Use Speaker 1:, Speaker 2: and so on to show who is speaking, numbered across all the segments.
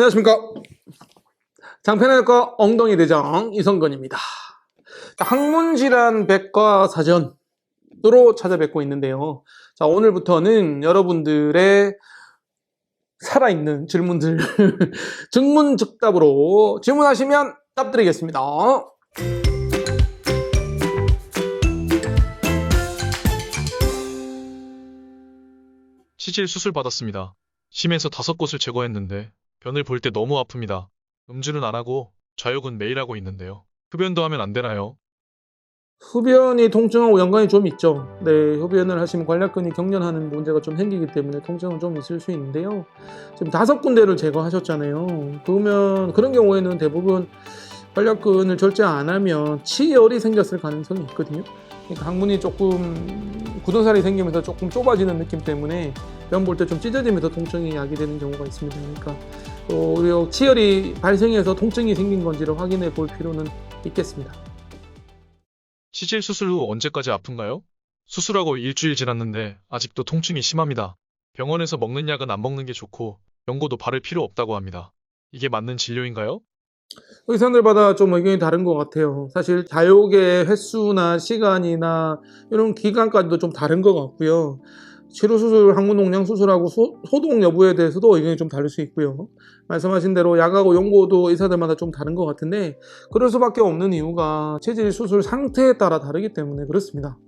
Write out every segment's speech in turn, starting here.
Speaker 1: 안녕하십니까. 장편외과 엉덩이 대장 이성건입니다. 항문질환 백과사전으로 찾아뵙고 있는데요. 자, 오늘부터는 여러분들의 살아있는 질문들 즉문즉답으로 질문하시면 답드리겠습니다.
Speaker 2: 치질 수술 받았습니다. 심해서 5곳을 제거했는데 변을 볼 때 너무 아픕니다. 음주는 안 하고 좌욕은 매일 하고 있는데요. 흡연도 하면 안 되나요?
Speaker 1: 흡연이 통증하고 연관이 좀 있죠. 네, 흡연을 하시면 관략근이 경련하는 문제가 좀 생기기 때문에 통증은 좀 있을 수 있는데요. 지금 5군데를 제거하셨잖아요. 그러면 그런 경우에는 대부분 관략근을 절제 안 하면 치열이 생겼을 가능성이 있거든요. 그러니까 항문이 조금 굳은 살이 생기면서 조금 좁아지는 느낌 때문에 변 볼 때 좀 찢어지면서 통증이 야기되는 경우가 있습니다. 그러니까 우리 치열이 발생해서 통증이 생긴 건지를 확인해 볼 필요는 있겠습니다.
Speaker 2: 치질 수술 후 언제까지 아픈가요? 수술하고 일주일 지났는데 아직도 통증이 심합니다. 병원에서 먹는 약은 안 먹는 게 좋고 연고도 바를 필요 없다고 합니다. 이게 맞는 진료인가요?
Speaker 1: 의사들마다 좀 의견이 다른 것 같아요. 사실 자욕의 횟수나 시간이나 이런 기간까지도 좀 다른 것 같고요. 치료수술, 항문농양 수술하고 소독 여부에 대해서도 의견이 좀 다를 수 있고요. 말씀하신 대로 약하고 연고도 의사들마다 좀 다른 것 같은데 그럴 수밖에 없는 이유가 체질 수술 상태에 따라 다르기 때문에 그렇습니다.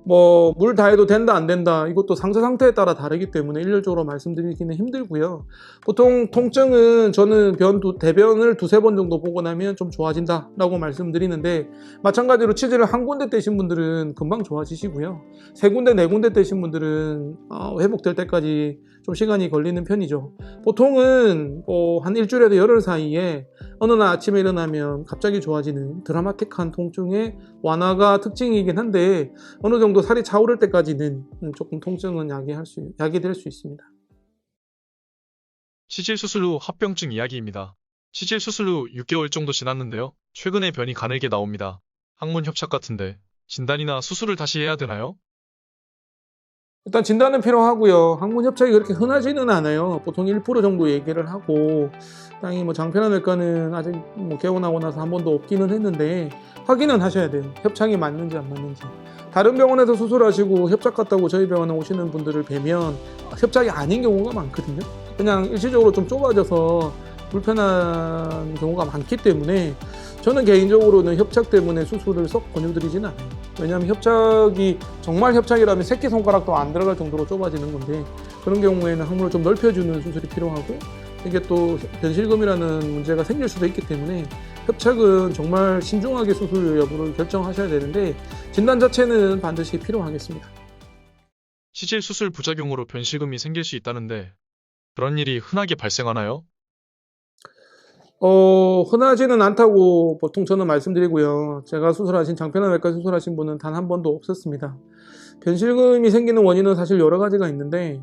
Speaker 1: 물 다해도 된다 안 된다 이것도 상처 상태에 따라 다르기 때문에 일률적으로 말씀드리기는 힘들고요. 보통 통증은 저는 대변을 2-3번 정도 보고 나면 좀 좋아진다 라고 말씀드리는데 마찬가지로 치질을 한 군데 떼신 분들은 금방 좋아지시고요. 3군데 4군데 떼신 분들은 회복될 때까지 좀 시간이 걸리는 편이죠. 보통은 한 일주일에서 열흘 사이에 어느 날 아침에 일어나면 갑자기 좋아지는 드라마틱한 통증의 완화가 특징이긴 한데 어느 정도 살이 차오를 때까지는 조금 통증은 야기될 수 있습니다.
Speaker 2: 치질 수술 후 합병증 이야기입니다. 치질 수술 후 6개월 정도 지났는데요. 최근에 변이 가늘게 나옵니다. 항문 협착 같은데 진단이나 수술을 다시 해야 되나요?
Speaker 1: 일단 진단은 필요하고요. 항문 협착이 그렇게 흔하지는 않아요. 보통 1% 정도 얘기를 하고 다행히 장편외과는 아직 개원하고 나서 한 번도 없기는 했는데 확인은 하셔야 돼요. 협착이 맞는지 안 맞는지. 다른 병원에서 수술하시고 협착 같다고 저희 병원에 오시는 분들을 뵈면 협착이 아닌 경우가 많거든요. 그냥 일시적으로 좀 좁아져서 불편한 경우가 많기 때문에 저는 개인적으로는 협착 때문에 수술을 썩 권유드리지는 않아요. 왜냐하면 협착이 정말 협착이라면 새끼손가락도 안 들어갈 정도로 좁아지는 건데 그런 경우에는 항문을 좀 넓혀주는 수술이 필요하고 이게 또 변실금이라는 문제가 생길 수도 있기 때문에 협착은 정말 신중하게 수술 여부를 결정하셔야 되는데 진단 자체는 반드시 필요하겠습니다.
Speaker 2: 치질 수술 부작용으로 변실금이 생길 수 있다는데 그런 일이 흔하게 발생하나요?
Speaker 1: 흔하지는 않다고 보통 저는 말씀드리고요. 제가 장편외과 수술하신 분은 단 한 번도 없었습니다. 변실금이 생기는 원인은 사실 여러 가지가 있는데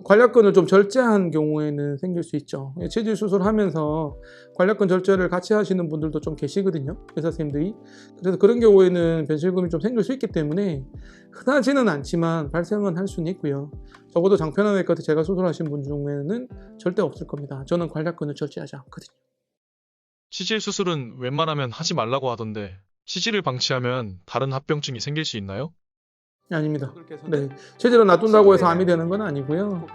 Speaker 1: 관략근을 좀 절제한 경우에는 생길 수 있죠. 치질 수술하면서 관략근 절제를 같이 하시는 분들도 좀 계시거든요. 의사 선생님들이. 그래서 그런 경우에는 변실금이 좀 생길 수 있기 때문에 흔하지는 않지만 발생은 할 수는 있고요. 적어도 장편외과 때 제가 수술하신 분 중에는 절대 없을 겁니다. 저는 관략근을 절제하지 않거든요.
Speaker 2: 치질 수술은 웬만하면 하지 말라고 하던데 치질을 방치하면 다른 합병증이 생길 수 있나요?
Speaker 1: 아닙니다. 네, 체질은 놔둔다고 해서 암이 되는 건 아니고요.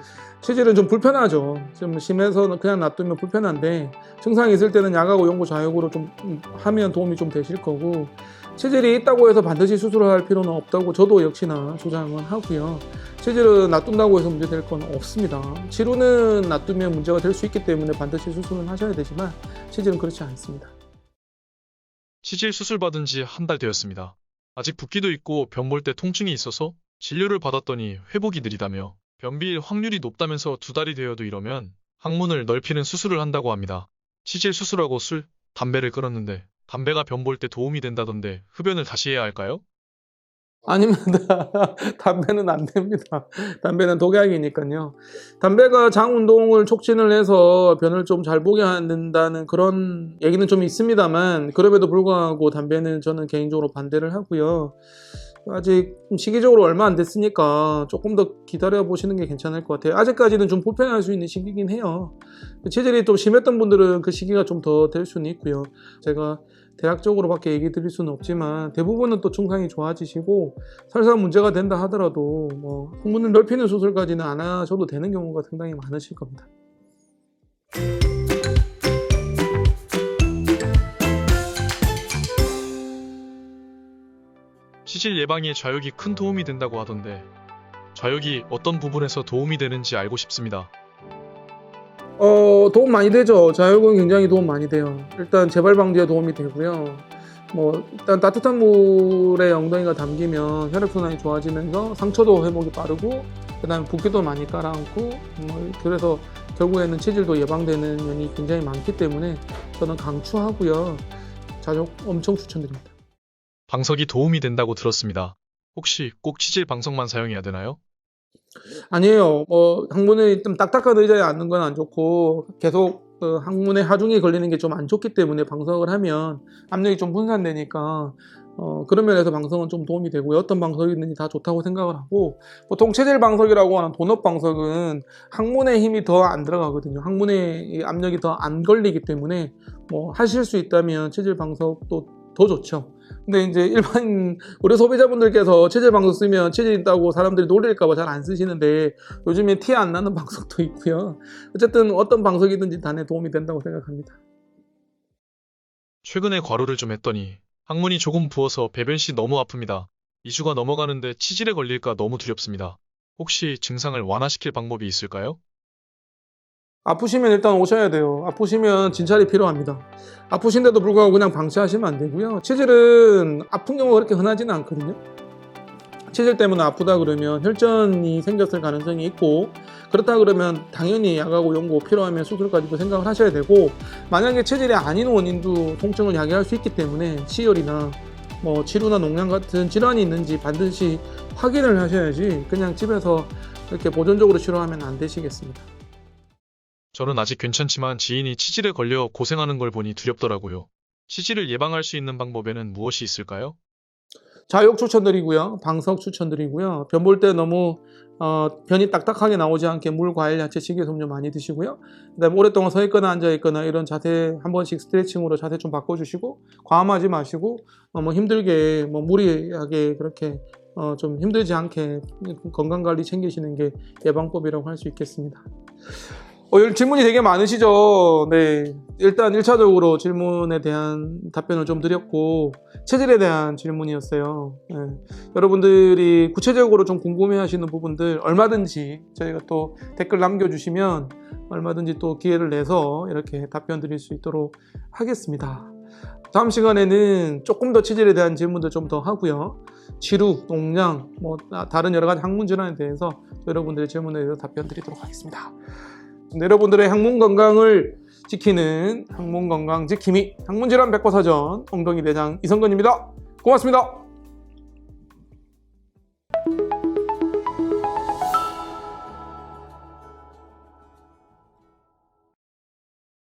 Speaker 1: 체질은 좀 불편하죠. 좀 심해서 그냥 놔두면 불편한데 증상이 있을 때는 약하고 연고 좌욕으로 좀 하면 도움이 좀 되실 거고 체질이 있다고 해서 반드시 수술을 할 필요는 없다고 저도 역시나 주장은 하고요. 체질은 놔둔다고 해서 문제될 건 없습니다. 치료는 놔두면 문제가 될 수 있기 때문에 반드시 수술은 하셔야 되지만 체질은 그렇지 않습니다.
Speaker 2: 치질 수술 받은 지 한 달 되었습니다. 아직 붓기도 있고 변 볼 때 통증이 있어서 진료를 받았더니 회복이 느리다며 변비일 확률이 높다면서 2달이 되어도 이러면 항문을 넓히는 수술을 한다고 합니다. 치질 수술하고 술, 담배를 끊었는데 담배가 변 볼 때 도움이 된다던데 흡연을 다시 해야 할까요?
Speaker 1: 아닙니다. 담배는 안 됩니다. 담배는 독약이니까요. 담배가 장 운동을 촉진을 해서 변을 좀 잘 보게 한다는 그런 얘기는 좀 있습니다만 그럼에도 불구하고 담배는 저는 개인적으로 반대를 하고요. 아직 시기적으로 얼마 안 됐으니까 조금 더 기다려 보시는 게 괜찮을 것 같아요. 아직까지는 좀 불편할 수 있는 시기긴 해요. 체질이 좀 심했던 분들은 그 시기가 좀 더 될 수는 있고요. 제가 대략적으로밖에 얘기 드릴 수는 없지만 대부분은 또 증상이 좋아지시고 설사 문제가 된다 하더라도 뭐 항문을 넓히는 수술까지는 안 하셔도 되는 경우가 상당히 많으실 겁니다.
Speaker 2: 치질 예방에 좌욕이 큰 도움이 된다고 하던데 좌욕이 어떤 부분에서 도움이 되는지 알고 싶습니다.
Speaker 1: 도움 많이 되죠. 좌욕은 굉장히 도움 많이 돼요. 일단 재발 방지에 도움이 되고요. 뭐 일단 따뜻한 물에 엉덩이가 담기면 혈액순환이 좋아지면서 상처도 회복이 빠르고 그다음에 붓기도 많이 깔아앉고 그래서 결국에는 체질도 예방되는 면이 굉장히 많기 때문에 저는 강추하고요. 좌욕 엄청 추천드립니다.
Speaker 2: 방석이 도움이 된다고 들었습니다. 혹시 꼭 치질 방석만 사용해야 되나요?
Speaker 1: 아니에요. 항문에 좀 딱딱한 의자에 앉는 건 안 좋고 계속 항문에 하중이 걸리는 게 좀 안 좋기 때문에 방석을 하면 압력이 좀 분산되니까 그런 면에서 방석은 좀 도움이 되고요. 어떤 방석이든지 다 좋다고 생각을 하고 보통 체질 방석이라고 하는 돈업 방석은 항문에 힘이 더 안 들어가거든요. 항문에 이 압력이 더 안 걸리기 때문에 뭐 하실 수 있다면 체질 방석도 더 좋죠. 근데 이제 일반 우리 소비자분들께서 체질 방석 쓰면 체질 있다고 사람들이 놀릴까봐 잘 안 쓰시는데 요즘에 티 안 나는 방석도 있고요. 어쨌든 어떤 방석이든지 단에 도움이 된다고 생각합니다.
Speaker 2: 최근에 과로를 좀 했더니 항문이 조금 부어서 배변 시 너무 아픕니다. 2주가 넘어가는데 치질에 걸릴까 너무 두렵습니다. 혹시 증상을 완화시킬 방법이 있을까요?
Speaker 1: 아프시면 일단 오셔야 돼요. 아프시면 진찰이 필요합니다. 아프신데도 불구하고 그냥 방치하시면 안 되고요. 치질은 아픈 경우가 그렇게 흔하지는 않거든요. 치질 때문에 아프다 그러면 혈전이 생겼을 가능성이 있고 그렇다 그러면 당연히 약하고 연고 필요하면 수술까지도 생각을 하셔야 되고 만약에 체질이 아닌 원인도 통증을 야기할 수 있기 때문에 치열이나 뭐 치루나 농양 같은 질환이 있는지 반드시 확인을 하셔야지 그냥 집에서 이렇게 보존적으로 치료하면 안 되시겠습니다.
Speaker 2: 저는 아직 괜찮지만 지인이 치질에 걸려 고생하는 걸 보니 두렵더라고요. 치질을 예방할 수 있는 방법에는 무엇이 있을까요?
Speaker 1: 좌욕 추천드리고요. 방석 추천드리고요. 변 볼 때 너무 변이 딱딱하게 나오지 않게 물, 과일, 야채, 식이섬유 많이 드시고요. 그다음에 오랫동안 서 있거나 앉아 있거나 이런 자세 한 번씩 스트레칭으로 자세 좀 바꿔주시고 과음하지 마시고 뭐 힘들게 뭐 무리하게 그렇게 좀 힘들지 않게 건강 관리 챙기시는 게 예방법이라고 할 수 있겠습니다. 질문이 되게 많으시죠? 네. 일단 1차적으로 질문에 대한 답변을 좀 드렸고, 체질에 대한 질문이었어요. 네. 여러분들이 구체적으로 좀 궁금해 하시는 부분들 얼마든지 저희가 또 댓글 남겨주시면 얼마든지 또 기회를 내서 이렇게 답변 드릴 수 있도록 하겠습니다. 다음 시간에는 조금 더 체질에 대한 질문들 좀 더 하고요. 치루, 농양, 뭐 다른 여러 가지 항문 질환에 대해서 여러분들의 질문에 대해서 답변 드리도록 하겠습니다. 여러분들의 항문 건강을 지키는 항문 건강 지킴이 항문질환 백과사전 엉덩이 대장 이성근입니다. 고맙습니다.